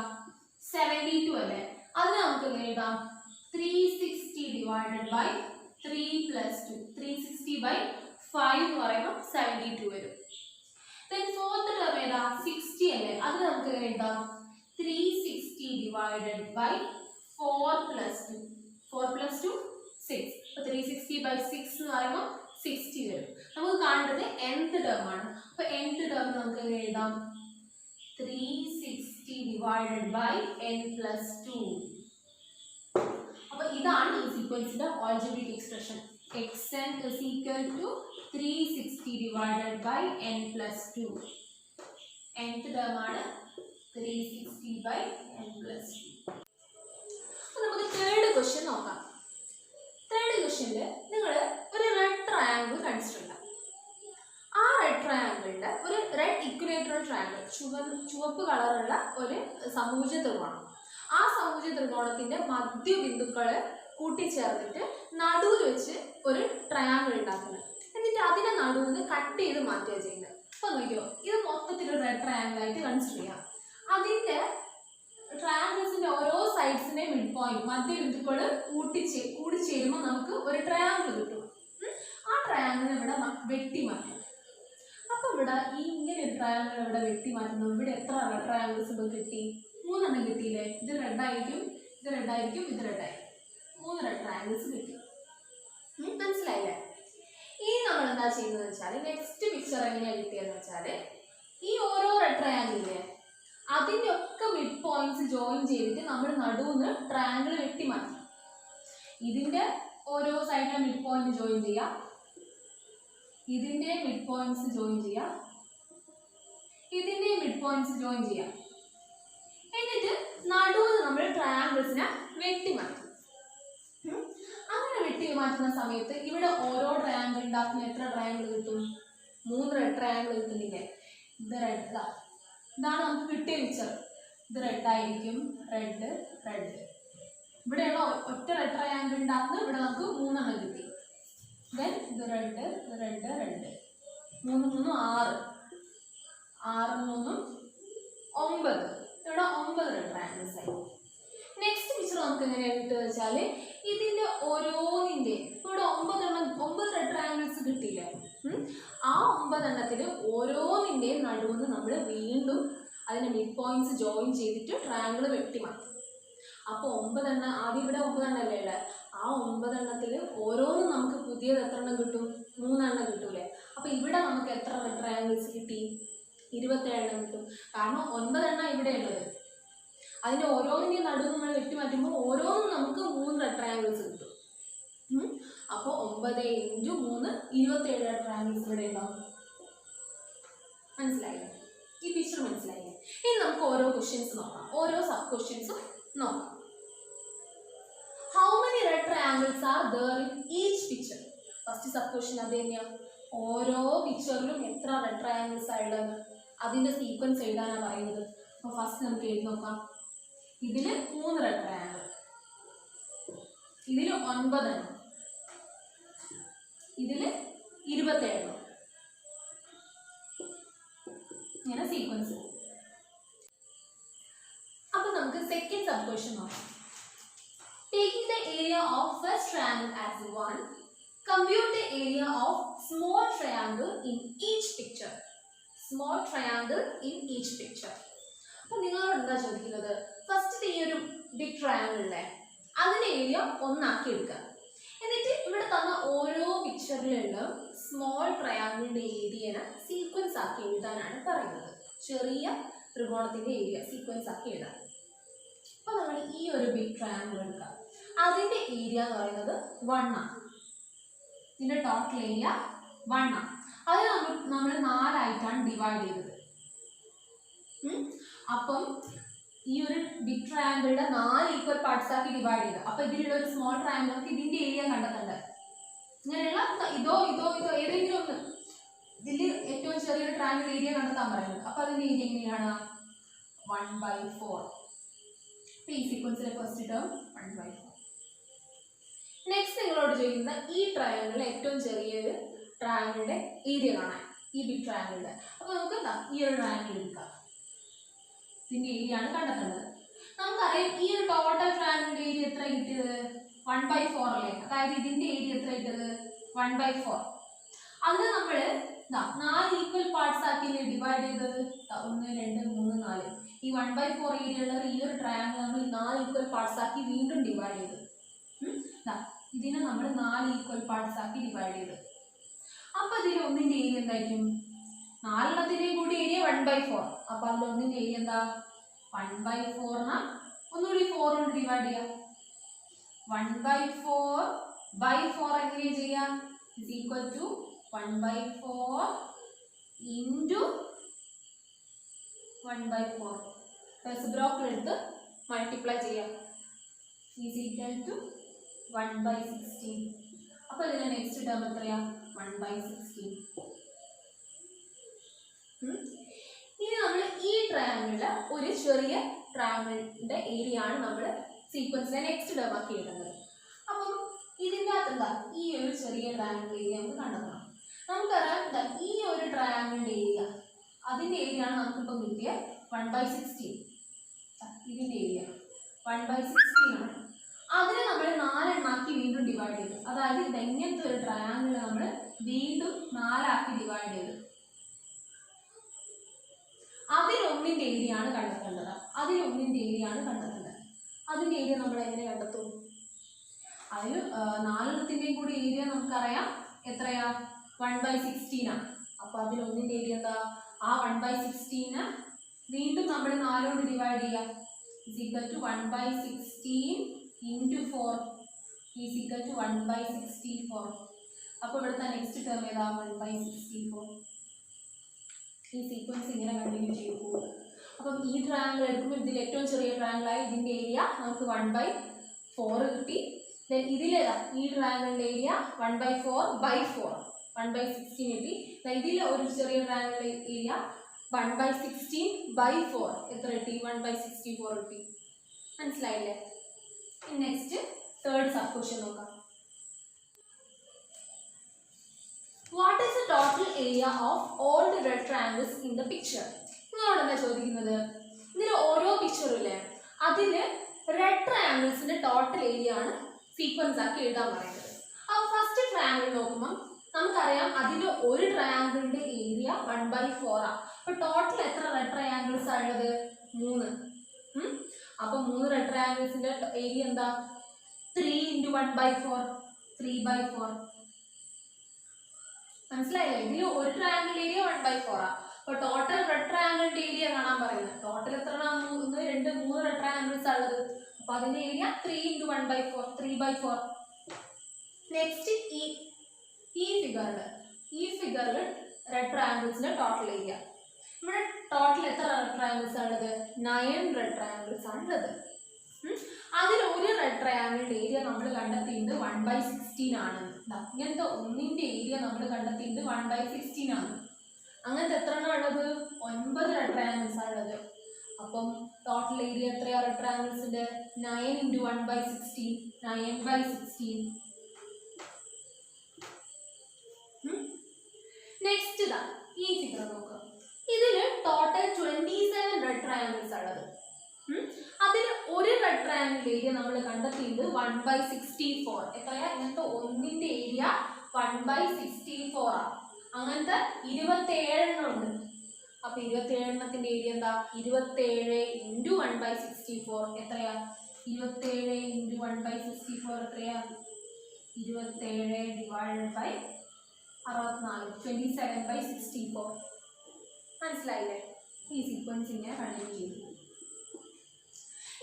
72 അല്ലേ? അതിന് നമുക്ക് എങ്ങനെ എഴുതാം? 360 divided by 3 plus 2. 360 by 5 എന്ന് പറയുമ്പോൾ 72 വരും. then fourth term ഏതാ? 60 അല്ലേ? അത് നമുക്ക് എങ്ങനെ എഴുതാം? 360 divided by 4 plus 2. 4 plus 2 6. അപ്പോൾ 360 by 6 എന്ന് പറയുമ്പോൾ 60 വരും. നമുക്ക് കാണേണ്ടത് nth term ആണ്. അപ്പോൾ nth term നമുക്ക് എങ്ങനെ എഴുതാം? 360 divided by n plus 2. അപ്പോൾ ഇതാണ് ഈ സീക്വൻസിന്റെ algebraic expression. xn is equal to 360 divided by n plus 2. nth term ആണ് 360 by n plus 2. അപ്പോൾ നമുക്ക് തേർഡ് ക്വസ്റ്റ്യൻ നോക്കാം. തേർഡ് ക്വസ്റ്റ്യനിൽ നിങ്ങൾ ഒരു റെഡ് ട്രയാങ്കിൾ കൺസിഡർ ചെയ്യാം. ആ റെഡ് ട്രയാങ്കിളിന്റെ ഒരു റെഡ് ഇക്വിലേറ്ററൽ ട്രയാങ്കിൾ, ചുവപ്പ് കളറുള്ള ഒരു സമൂഹ ത്രികോണം. ആ സമൂഹ ത്രികോണത്തിന്റെ മധ്യബിന്ദുക്കള് കൂട്ടിച്ചേർത്തിട്ട് നടുവിൽ വെച്ച് ഒരു ട്രയാങ്കിൾ ഉണ്ടാക്കുന്നത്. എന്നിട്ട് അതിനെ നടുവിൽ നിന്ന് കട്ട് ചെയ്ത് മാറ്റുക ചെയ്യുന്നത്. അപ്പോൾ നോക്കിയോ, ഇത് മൊത്തത്തിൽ ഒരു റെഡ് ട്രയാങ്കിൾ ആയിട്ട് കൺസിഡർ ചെയ്യാം. അതിന്റെ ട്രയാങ്കിൾസിന്റെ ഓരോ സൈഡ്സിന്റെ മിഡ് പോയിന്റ് മധ്യബിന്ദുക്കൾ കൂടിച്ചേരുമ്പോൾ നമുക്ക് ഒരു ട്രയാങ്കിൾ കിട്ടും. ആ ട്രയാങ്കിൾ ഇവിടെ വെട്ടി മാറ്റും. അപ്പൊ ഇവിടെ ഈ ഇങ്ങനെ ഒരു ട്രയാങ്കിൾ ഇവിടെ വെട്ടി മാറ്റുന്നു. ഇവിടെ എത്ര ട്രയാങ്കിൾസ് ഇപ്പോൾ കിട്ടി? 3 എണ്ണം കിട്ടിയില്ലേ? ഇത് റെഡായിരിക്കും, ഇത് റെഡായിരിക്കും, ഇത് റെഡായിരിക്കും. 3 റെഡ് ട്രയാങ്കിൾസ് കിട്ടി. മനസ്സിലായില്ലേ? ഇനി നമ്മൾ എന്താ ചെയ്യുന്നത് വെച്ചാൽ നെക്സ്റ്റ് പിക്ചർ എങ്ങനെയാണ് കിട്ടിയെന്ന് വെച്ചാൽ ഈ ഓരോ റെഡ് ട്രയാങ്കിളിലെ അതിൻ്റെ ഒക്കെ മിഡ് പോയിന്റ്സ് ജോയിൻ ചെയ്തിട്ട് നമ്മൾ നടുവിന്ന് ട്രയാങ്കിൾ വെട്ടി മാറ്റി. ഇതിൻ്റെ ഓരോ സൈഡിലെ മിഡ് പോയിന്റ് ജോയിൻ ചെയ്യാം, ഇതിൻ്റെ മിഡ് പോയിന്റ്സ് ജോയിൻ ചെയ്യാം, ഇതിൻ്റെ മിഡ് പോയിന്റ്സ് ജോയിൻ ചെയ്യാം. എന്നിട്ട് നടുവിന് നമ്മൾ ട്രയാങ്കിൾസിനെ വെട്ടി മാറ്റും. അങ്ങനെ വെട്ടി മാറ്റുന്ന സമയത്ത് ഇവിടെ ഓരോ ട്രയാങ്കിൾ ഉണ്ടാക്കുന്ന എത്ര ട്രയാങ്കിൾ കിട്ടും? 3 ട്രയാങ്കിൾ കിട്ടുന്നില്ലേ? ഇത് റെഡ്, ഇതാണ് നമുക്ക് കിട്ടിയ പിക്ചർ. ഇത് റെഡ് ആയിരിക്കും, റെഡ് റെഡ്. ഇവിടെയുള്ള ഒറ്റ റെഡ് ട്രയാങ്കിൾ ഉണ്ടാക്കുന്ന ഇവിടെ നമുക്ക് 3 എണ്ണം കിട്ടി. ദെൻ ഇത് റെഡ് റെഡ് റെഡ്, 3 3 6, 6 3 9. ഇവിടെ 9 റെഡ് ട്രയാങ്കിൾസ് ആയി. നെക്സ്റ്റ് പിക്ചർ നമുക്ക് എങ്ങനെയാണ് കിട്ടുക വെച്ചാൽ ഇതിന്റെ ഓരോന്നിന്റെ ഇവിടെ 9 റെഡ് ട്രയാങ്കിൾസ് കിട്ടിയില്ലേ? ആ 9 എണ്ണത്തിൽ ഓരോന്നിന്റെയും നടുവിന് നമ്മൾ വീണ്ടും അതിന്റെ മിഡ് പോയിന്റ്സ് ജോയിൻ ചെയ്തിട്ട് ട്രയാങ്കിൾ വെട്ടി മാറ്റും. അപ്പോൾ 9 എണ്ണം, ആദ്യം ഇവിടെ 9 എണ്ണല്ലേ ഉള്ളത്, ആ 9 എണ്ണത്തിൽ ഓരോന്നും നമുക്ക് പുതിയത് എത്ര എണ്ണം കിട്ടും? 3 എണ്ണം കിട്ടൂലേ? അപ്പോൾ ഇവിടെ നമുക്ക് എത്ര റെഡ് ട്രയാങ്കിൾസ് കിട്ടി? 27 എണ്ണം കിട്ടും. കാരണം 9 എണ്ണം ഇവിടെ ഉള്ളത്, അതിന്റെ ഓരോന്നിന്റെയും നടുവ് നമ്മൾ വെട്ടി മാറ്റുമ്പോൾ ഓരോന്നും നമുക്ക് 3 റെഡ് ട്രയാങ്കിൾസ് കിട്ടും. അപ്പോൾ 9 × 3 27 റെഡ് ട്രയാങ്കിൾസ് ഇവിടെ ഉണ്ടാവും. മനസ്സിലായില്ലേ? ഈ പിക്ചർ മനസ്സിലായില്ലേ? ഇനി നമുക്ക് ഓരോ ക്വസ്റ്റ്യൻസ് നോക്കാം, ഓരോ സബ് ക്വസ്റ്റ്യൻസും നോക്കാം. How many red triangles are there in each picture? First sub question അത് തന്നെയാണ്. ഓരോ പിക്ചറിലും എത്ര റെഡ് ട്രയാങ്കിൾസ് ആയുള്ളത് അതിന്റെ സീക്വൻസ് എഴുതാനാണ് പറയുന്നത്. അപ്പോൾ ഫസ്റ്റ് നമുക്ക് എഴുതി നോക്കാം. ഇതിൽ 3 റെഡ് ട്രയാങ്കിൾ, ഇതിൽ 9 എണ്ണം, ഇതിൽ 27 എണ്ണം, ഇങ്ങനെ സീക്വൻസ്. അപ്പോൾ നമുക്ക് സെക്കൻഡ് സബ് ക്വസ്റ്റ്യൻ നോക്കാം. Taking the area of first triangle as 1, compute the area of small triangle in each picture. Small triangle in each picture. അപ്പോൾ നിങ്ങളോട് എന്താ ചോദിക്കുന്നത്? ഫസ്റ്റ് ഈ ഒരു ബിഗ് ട്രയാങ്കിൾ അല്ലേ, അതിന്റെ ഏരിയ 1 ആക്കി എടുക്കുക. എന്നിട്ട് ഇവിടെ തന്ന ഓരോ പിക്ചറിലുള്ള സ്മോൾ ട്രയാങ്കിളിന്റെ ഏരിയനെ സീക്വൻസ് ആക്കി എഴുതാനാണ് പറയുന്നത്. ചെറിയ ത്രികോണത്തിന്റെ ഏരിയ സീക്വൻസ് ആക്കി എഴുതാൻ. അപ്പോൾ നമ്മൾ ഈ ഒരു ബിഗ് ട്രയാങ്കിൾ എടുക്കുക, അതിന്റെ ഏരിയ എന്ന് പറയുന്നത് 1 ആണ്. ഇതിന്റെ ടോട്ടൽ ഏരിയ 1 ആണ്. അത് നമ്മൾ 4 ആയിട്ടാണ് ഡിവൈഡ് ചെയ്തത്. അപ്പം ഈ ഒരു ബിഗ് ട്രയാങ്കിളിന്റെ 4 ഈക്വൽ പാർട്സ് ആക്കി ഡിവൈഡ് ചെയ്ത്, അപ്പൊ ഇതിലുള്ള ഒരു സ്മോൾ ട്രയാങ്കിൾ നമുക്ക് ഇതിന്റെ ഏരിയ കണ്ടെത്തണ്ടേ? ഇങ്ങനെയുള്ള ഇതോ ഇതോ ഇതോ ഏതെങ്കിലും ഒന്ന്, ഇതിൽ ഏറ്റവും ചെറിയൊരു ട്രയാങ്കിൾ ഏരിയ കണ്ടെത്താൻ പറയുന്നത്. അപ്പൊ അതിന്റെ ഏരിയ എങ്ങനെയാണ്? 1/4. ഈ സീക്വൻസിലെ ഫസ്റ്റ് ടേം 1/4. നെക്സ്റ്റ് നിങ്ങളോട് ചോദിക്കുന്ന ഈ ട്രയാങ്കിളിലെ ഏറ്റവും ചെറിയൊരു ട്രയാങ്കിളിന്റെ ഏരിയ കാണാൻ, ഈ ബിഗ് ട്രയാങ്കിളിന്റെ. അപ്പൊ നമുക്ക് എന്താ ഈ ഒരു ട്രയാങ്കിൾ എടുക്കാം, ഇതിന്റെ ഏരിയ ആണ് കണ്ടെത്തേണ്ടത്. നമുക്കറിയാം ഈ ഒരു ടോട്ടൽ ട്രയാങ്കിളിന്റെ ഏരിയ എത്ര കിട്ടിയത്? 1/4 അല്ലേ? അതായത് ഇതിന്റെ ഏരിയ എത്ര കിട്ടിയത്? 1/4. അതിന് നമ്മൾ 4 ഈക്വൽ പാർട്സ് ആക്കിയല്ലേ ഡിവൈഡ് ചെയ്തത്? 1 2 3 4. ഈ 1/4 ഏരിയ ഉള്ള ഈ ഒരു ട്രയാങ്കിൾ നമ്മൾ 4 ഈക്വൽ പാർട്സ് ആക്കി വീണ്ടും ഡിവൈഡ് ചെയ്തു. ഇതിനെ നമ്മൾ 4 ഈക്വൽ പാർട്സ് ആക്കി ഡിവൈഡ് ചെയ്തു. അപ്പൊ ഇതിൽ ഒന്നിന്റെ ഏരിയ എന്തായിരിക്കും? 4 എണ്ണത്തിന്റെയും കൂടി ഏരിയ 1/4. അപ്പൊ അതിൽ ഒന്നിന്റെ ഏരിയ എന്താ? 1/4 ഒന്നുകൂടി 4 കൊണ്ട് ഡിവൈഡ് ചെയ്യാം. 1/4/4 എങ്ങനെ ചെയ്യാം? is equal to 1/4 into 1/4. Reciprocal എടുത്ത് മൾട്ടിപ്ലൈ ചെയ്യാം. is equal to 1/16. അപ്പൊ ഇതിന്റെ നെക്സ്റ്റ് ടേം എത്രയാ? 1/16. ഇനി നമ്മൾ ഈ ട്രയാങ്കിളിലെ ഒരു ചെറിയ ട്രയാങ്കിളിന്റെ ഏരിയ ആണ് നമ്മൾ സീക്വൻസിലെ നെക്സ്റ്റ് ടേം ആക്കി എഴുതുന്നത്. അപ്പം ഇതിൻ്റെ അകത്ത് എന്താ ഈ ഒരു ചെറിയ ട്രയാങ്കിൾ ഏരിയ നമുക്ക് കണ്ടെത്തണം. നമുക്കറിയാം ഈ ഒരു ട്രയാങ്കിളിന്റെ ഏരിയ, അതിന്റെ ഏരിയ ആണ് നമുക്കിപ്പം കിട്ടിയ 1/16. ഇതിന്റെ ഏരിയ 1/16 ആണ്. അതിനെ നമ്മൾ 4 എണ്ണാക്കി വീണ്ടും ഡിവൈഡ് ചെയ്തു. അതായത് ഇത് എങ്ങനത്തെ ഒരു ട്രയാങ്കിൾ നമ്മൾ വീണ്ടും 4 ആക്കി ഡിവൈഡ് ചെയ്തു. അതിലൊന്നിന്റെ ഏരിയ ആണ് കണ്ടെത്തേണ്ടത്. അതിലൊന്നിന്റെ ഏരിയ ആണ് കണ്ടെത്തേണ്ടത്. അതിന്റെ ഏരിയ നമ്മൾ എങ്ങനെ കണ്ടെത്തും? അതിൽ 4 എണ്ണത്തിന്റെയും കൂടി ഏരിയ നമുക്കറിയാം എത്രയാ? 1/16 ആണ്. അപ്പൊ അതിലൊന്നിന്റെ ഏരിയ എന്താ? ആ 1/16 വീണ്ടും നമ്മൾ 4 കൊണ്ട് ഡിവൈഡ് ചെയ്യാം. is equal to 1/16 into 4 is equal to 1/64. അപ്പോൾ ഇവിടുത്തെ നെക്സ്റ്റ് ടേം ഏതാ? 1/64. ഈ സീക്വൻസ് ഇങ്ങനെ കണ്ടിന്യൂ ചെയ്തു പോകും. അപ്പം ഈ ട്രയാങ്കിൾ എടുക്കുമ്പോൾ ഇതിൽ ഏറ്റവും ചെറിയ ട്രയാങ്കിളായി ഇതിന്റെ ഏരിയ നമുക്ക് 1/4 കിട്ടി. ഇതിലേതാ ഈ ട്രയാങ്കിളിന്റെ ഏരിയ 1/4/4 1/16 കിട്ടി. ഇതിൽ ഒരു ചെറിയ ട്രയാങ്കിളിന്റെ ഏരിയ 1/16/4 എത്ര കിട്ടി? 1/64 കിട്ടി. മനസ്സിലായില്ലേ? നെക്സ്റ്റ് തേർഡ് സബ് ക്വസ്റ്റ്യൻ നോക്കാം. What is the total area of all the red triangles in the picture? നിങ്ങളോട് എന്താ ചോദിക്കുന്നത്? ഇതിൽ ഓരോ പിക്ചറില്ലേ അതില് റെഡ് ട്രയാങ്കിൾസിന്റെ ടോട്ടൽ ഏരിയ ആണ് സീക്വൻസ് ആക്കി എഴുതാൻ പറയുന്നത്. അപ്പോൾ ഫസ്റ്റ് ട്രയാങ്കിൾ നോക്കുമ്പോൾ നമുക്കറിയാം അതിന്റെ ഒരു ട്രയാങ്കിളിന്റെ ഏരിയ 1/4 ആണ്. അപ്പൊ ടോട്ടൽ എത്ര റെഡ് ട്രയാങ്കിൾസ് ആണ് ഉള്ളത്? 3. അപ്പൊ 3 റെഡ് ട്രയാങ്കിൾസിന്റെ ഏരിയ എന്താ? 3 × 1/4 3/4. മനസ്സിലായില്ലേ? ഇതിൽ ഒരു ട്രയാങ്കിൾ ഏരിയ 1/4 ആണ്. അപ്പൊ ടോട്ടൽ റെഡ് ട്രയാങ്കിളിന്റെ ഏരിയ കാണാൻ പറയുന്നത്. ടോട്ടൽ എത്ര? 1 2 3 റെഡ് ട്രയാങ്കിൾസ് ഉള്ളത്. അപ്പൊ അതിന്റെ ഏരിയ 3 × 1/4 3/4. നെക്സ്റ്റ് ഈ ഫിഗറിൽ റെഡ് ട്രയാങ്കിൾസിന്റെ ടോട്ടൽ ഏരിയ. ഇവിടെ ടോട്ടൽ എത്ര റെഡ് ട്രയാങ്കിൾസ് ആണുള്ളത്? 9 റെഡ് ട്രയാങ്കിൾസ് ആണുള്ളത്. അതിൽ ഒരു റെഡ് ട്രയാങ്കിളിന്റെ ഏരിയ നമ്മൾ കണ്ടെത്തിയത് 1/16 ആണ്. ഇങ്ങനത്തെ ഒന്നിന്റെ ഏരിയ നമ്മൾ കണ്ടെത്തിയത് 1/16 ആണ്. അങ്ങനത്തെ എത്ര എണ്ണം ഉള്ളത്? 9 റെഡ് ട്രയാങ്കിൾസ് ആണുള്ളത്. അപ്പം ടോട്ടൽ ഏരിയ എത്രയാ റെഡ് ട്രയാങ്കിൾസിന്റെ? 9 × 1/16 9/16. നെക്സ്റ്റ് ഇതാ ഈ ഫിഗർ നോക്കുക. ഇതിൽ ടോട്ടൽ 27 റെഡ് ട്രയാങ്കിൾസ് ഉള്ളത്. അതിൽ ഒരു റെഡ് ട്രയാങ്കിൾ ഏരിയ നമ്മൾ കണ്ടെത്തിയത് 1/64. എത്രയാ? ഇങ്ങനത്തെ ഒന്നിന്റെ ഏരിയ 1/64 ആണ്. അങ്ങനത്തെ 27 എണ്ണം ഉണ്ട്. അപ്പൊ 27 എണ്ണത്തിന്റെ ഏരിയ എന്താ? 27 × 1/64 എത്രയാ? 27 × 1/64 എത്രയാ? 27 ÷ 64 27/64. മനസ്സിലായില്ലേ? ഈ സീക്വൻസ് ഇങ്ങനെ കണ്ടിന്യൂ ചെയ്തു.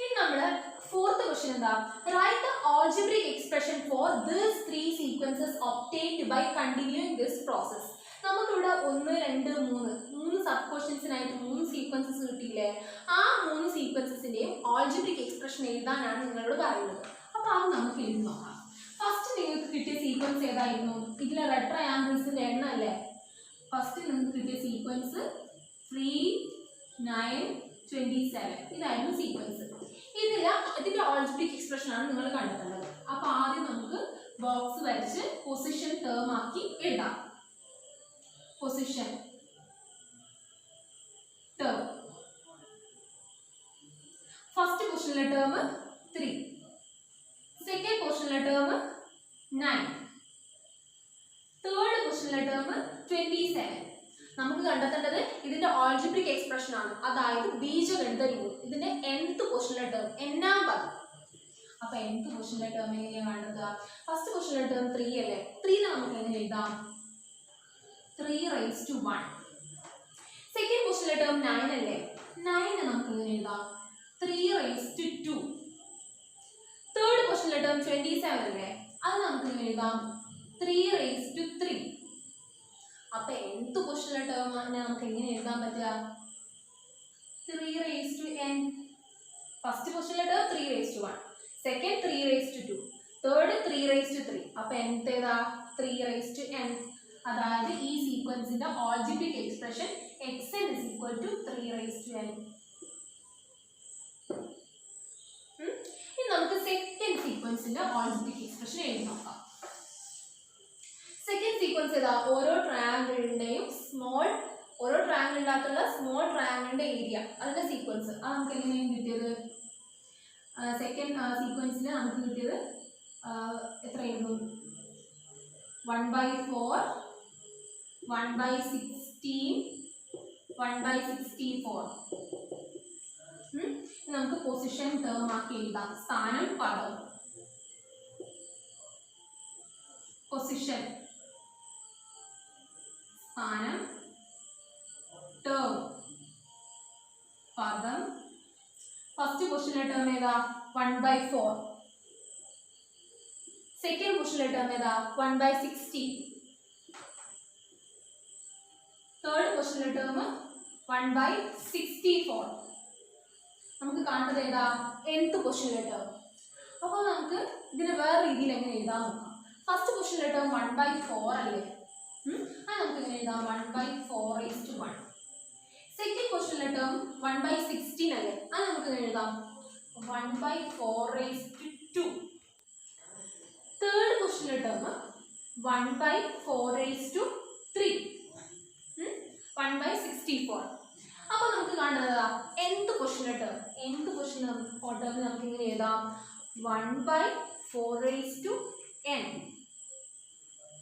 ഇനി നമ്മള് ഫോർത്ത് ക്വസ്റ്റ്യൻ എന്താ? Write the algebraic expression for these 3 sequences obtained by continuing this process. നമുക്കിവിടെ 1 2 3 സബ് ക്വസ്റ്റ്യൻസിനായിട്ട് 3 സീക്വൻസസ് കിട്ടിയില്ലേ? ആ 3 സീക്വൻസസിന്റെയും ആൾജിബ്രിക് എക്സ്പ്രഷൻ എഴുതാനാണ് നിങ്ങളോട് പറയുന്നത്. അപ്പൊ അത് നമുക്ക് എഴുതി നോക്കാം. ഫസ്റ്റ് നിങ്ങൾക്ക് കിട്ടിയ സീക്വൻസ് ഏതായിരുന്നു? ഇതിലെ റെഡ് ട്രയാങ്കിൾസിന്റെ എണ്ണം അല്ലേ? ഫസ്റ്റ് നിങ്ങൾക്ക് കിട്ടിയ സീക്വൻസ് 3 9 27 ഇതായിരുന്നു സീക്വൻസ്. ഇതിന്റെ ആൾജിബ്രിക് എക്സ്പ്രഷൻ ആണ് നിങ്ങൾ കണ്ടെത്തേണ്ടത്. അപ്പൊ ആദ്യം നമുക്ക് ബോക്സ് വരച്ച് പൊസിഷൻ ടേം ആക്കി എഴുതാം. പൊസിഷൻ ടേം ഫസ്റ്റ് പൊസിഷനിലെ ടേം 3, സെക്കൻഡ് പൊസിഷനിലെ ടേം 9, തേർഡ് പൊസിഷനിലെ ടേം 27. നമുക്ക് കണ്ടെത്തേണ്ടത് ഇതിന്റെ ആൾജിബ്രിക് എക്സ്പ്രഷൻ ആണ്, അതായത് ബീജഗണിത രൂപം. ഇതിന്റെ nth പൊസിഷനിലെ ടേം n-ാം പദം. അപ്പൊ nth പൊസിഷനിലെ ടേം എങ്ങനെയാണ് കണ്ടെത്തുക? ഫസ്റ്റ് പൊസിഷനിലെ ടേം 3 അല്ലേ? 3 നമുക്ക് എങ്ങനെ എഴുതാം? 3/1. സെക്കൻഡ് പൊസിഷനിലെ ടേം 9 അല്ലേ? 9 നമുക്ക് എങ്ങനെ എഴുതാം? 3/2. തേർഡ് പൊസിഷനിലെ ടേം 27 അല്ലേ? അത് നമുക്ക് എങ്ങനെ എഴുതാം? 3/3. അപ്പൊ nth പൊസിഷനിലെ ടേം നമുക്ക് എങ്ങനെ എഴുതാൻ പറ്റുക? 3/n. ഫസ്റ്റ് പൊസിഷനിലെ ടേം 3/1, സെക്കൻഡ് 3/2, തേർഡ് 3/3. അപ്പൊ nth ഏതാ? 3/n. അതായത് ഈ സീക്വൻസിന്റെ ആൾജിബ്രിക് എക്സ്പ്രഷൻ xn = 3/n. ഇനി നമുക്ക് സെക്കൻഡ് സീക്വൻസിന്റെ ആൾജിബ്രിക് എക്സ്പ്രഷൻ എഴുതി നോക്കാം. സെക്കൻഡ് സീക്വൻസ് ഏതാ? ഓരോ ട്രയാങ്കിളിന്റെയും ഓരോ ട്രയാങ്കിളിനകത്തുള്ള സ്മോൾ ട്രയാങ്കിളിന്റെ ഏരിയ അതിന്റെ സീക്വൻസ്. അത് നമുക്ക് എങ്ങനെയാണ് കിട്ടിയത്? സെക്കൻഡ് സീക്വൻസിന് നമുക്ക് കിട്ടിയത് എത്രയായിരുന്നു? 1/4 1/16 1/64. നമുക്ക് പൊസിഷൻ ടേം ആക്കി എഴുതാം. സ്ഥാനം പദം. പൊസിഷൻ സ്ഥാനം ടേം പദം. ഫസ്റ്റ് പൊസിഷനിലെ ടേം ഏതാ? 1/4. സെക്കൻഡ് പൊസിഷനിലെ ടേം ഏതാ? 1/16. തേർഡ് പൊസിഷനിലെ ടേം 1/64. നമുക്ക് കാണുന്നത് ഏതാ? nth പൊസിഷനിലെ ടേം. അപ്പോൾ നമുക്ക് ഇതിനെ വേറെ രീതിയിൽ എങ്ങനെ എഴുതാൻ നോക്കാം. ഫസ്റ്റ് ക്വസ്റ്റ്യനിലെ ടേം 1/4 അല്ലേ? അത് നമുക്ക് എങ്ങനെ എഴുതാം? 1/4/1. സെക്കൻഡ് ക്വസ്റ്റ്യനിലെ ടേം 1/16 അല്ലേ? അത് നമുക്ക് എങ്ങനെ എഴുതാം? 1/4/2. തേർഡ് ക്വസ്റ്റ്യനിലെ ടേം 1/4/3. 1/64. അപ്പോൾ നമുക്ക് കാണുന്നതാ nth ക്വസ്റ്റ്യനിലെ ടേം. nth ക്വസ്റ്റ്യൻ നമുക്ക് ഇങ്ങനെ എഴുതാം? 1/4/n.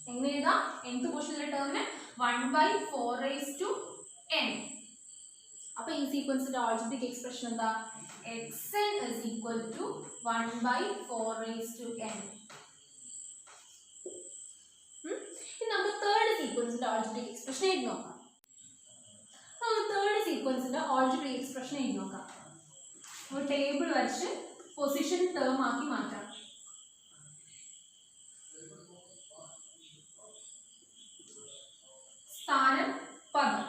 എങ്ങനെ എഴുതാം? nth ക്വസ്റ്റ്യനിലെ ടേമിന് 1/4/n. അപ്പോൾ ഈ സീക്വൻസിന്റെ ആൾജിബ്രിക് എക്സ്പ്രഷൻ എന്താ? xn is equal to 1/4/n. ഇനി നമുക്ക് തേർഡ് സീക്വൻസിന്റെ ആൾജിബ്രിക് എക്സ്പ്രഷൻ എഴുതി നോക്കാം. നമുക്ക് തേർഡ് സീക്വൻസിന്റെ ആൾജിബ്രിക് എക്സ്പ്രഷൻ എഴുതി നോക്കാം. ഒരു ടേബിൾ വരച്ച് പൊസിഷൻ ടേം ആക്കി മാറ്റാം. സ്ഥാനം പദം.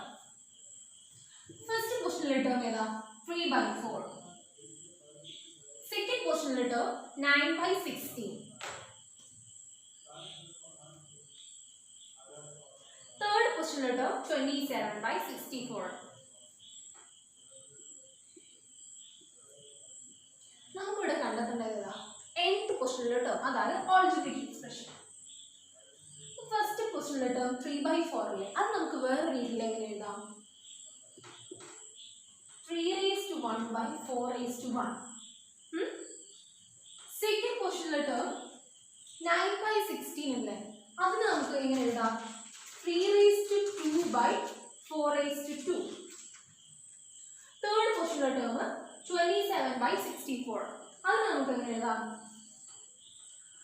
ഫസ്റ്റ് ക്വസ്റ്റ്യനിലെ ടേം ഏതാ? 3/4. സെക്കൻഡ് ക്വസ്റ്റ്യനിലെ ടേം 9/16. തേർഡ് ക്വസ്റ്റ്യനിലെ ടേം 27/64. നമ്മളിവിടെ കണ്ടെത്തേണ്ടത് ഏതാ? nth ക്വസ്റ്റ്യനിലെ ടേം, അതായത് ആൾജിബ്രിക് എക്സ്പ്രഷൻ. ഫസ്റ്റ് ക്വസ്റ്റ്യനിലെ ടേം 3/4 അല്ലേ? അത് നമുക്ക് വേറെ രീതിയിൽ എങ്ങനെ എഴുതാം? 3/1/4/1. സെക്കൻഡ് ക്വസ്റ്റ്യനിലെ ടേം 9/16 അല്ലേ? അതിന് നമുക്ക് എങ്ങനെ എഴുതാം? 3/2/4/2. തേർഡ് ക്വസ്റ്റ്യനിലെ ടേം 27/64. അതിന് നമുക്ക് എങ്ങനെ എഴുതാം?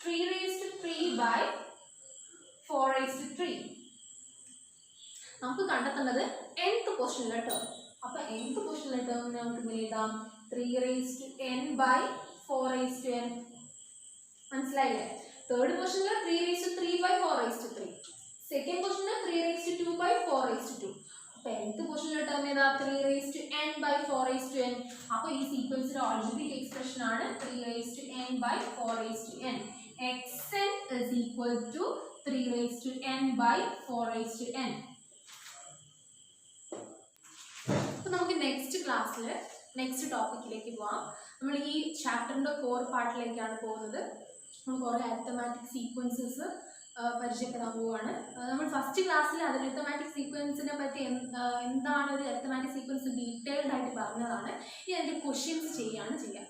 3/3/4/3. നമുക്ക് കണ്ടെത്തേണ്ടത് nth ക്വസ്റ്റ്യനിലെ ടേം. അപ്പോൾ nth ക്വസ്റ്റ്യനിലെ ടേമിനെ നമുക്ക് എങ്ങനെ എഴുതാം? 3n/4n. മനസ്സിലായില്ലേ? തേർഡ് ക്വസ്റ്റ്യനിൽ 3/3/4/3. സെക്കൻഡ് ക്വസ്റ്റ്യനിൽ 3/2/4/2. അപ്പോൾ nth ക്വസ്റ്റ്യനിലെ ടേം ഏതാ? 3n/4n. അപ്പോൾ ഈ സീക്വൻസിന്റെ ആൾജിബ്രിക് എക്സ്പ്രഷൻ ആണ് 3n/4n. xn is equal to 3n/4n. അപ്പോൾ നമുക്ക് നെക്സ്റ്റ് ക്ലാസ്സിൽ നെക്സ്റ്റ് ടോപ്പിക്കിലേക്ക് പോവാം. നമ്മൾ ഈ ചാപ്റ്ററിൻ്റെ കോർ പാർട്ടിലേക്കാണ് പോകുന്നത്. നമ്മൾ കുറേ അരിത്തമാറ്റിക് സീക്വൻസസ് പരിചയപ്പെടാൻ പോവുകയാണ്. നമ്മൾ ഫസ്റ്റ് ക്ലാസ്സിൽ അത് അരിത്തമാറ്റിക് സീക്വൻസിനെ പറ്റി എന്താണ് ഒരു അരിത്തമാറ്റിക് സീക്വൻസ് ഡീറ്റെയിൽഡ് ആയിട്ട് പറഞ്ഞതാണ്. ഇനി അതിൻ്റെ ക്വസ്റ്റ്യൻസ് ചെയ്യുകയാണ് ചെയ്യുക.